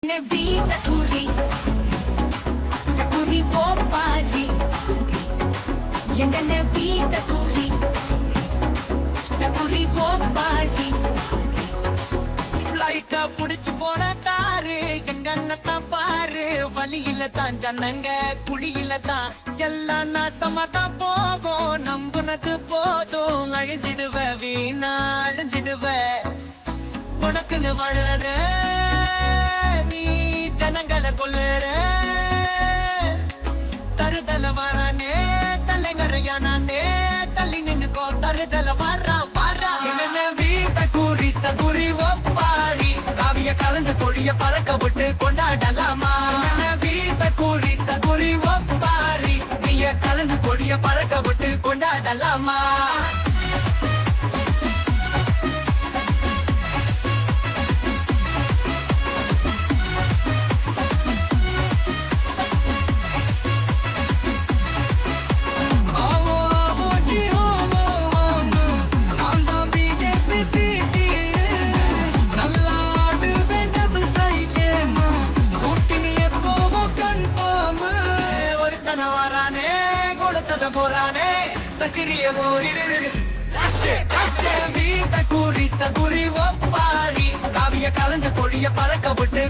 Vida curi, curi popari. Yengane vida curi, curi popari. Flight புடிச்சு போன தாரு எங்கன்னு தான் பாரு வழியில தான் ஜனங்க குழியில தான் எல்லாம் நாசமா தான் போகும் நம்புனது போதும் அழிஞ்சிடுவ வீணா அழிஞ்சிடுவ உனக்குன்னு வாழற நீ ஜனங்களை கொல்லுற தருதல வரானே தலைங்கரையானே தள்ளி நின்னுக்கோ தருதல வரான் குறி ஒப்பாரி காவிய கலந்து கொடிய பறக்க விட்டு கொண்டாடலாமா வீட்ட குறித்த குறி ஒப்பாரி நீய கலந்து கொடிய பறக்க விட்டு கொண்டாடலாமா போறானே தக்கிரிய குறித்த குறி ஒப்பாரி காவிய கலந்து கொடிய பறக்க விட்டு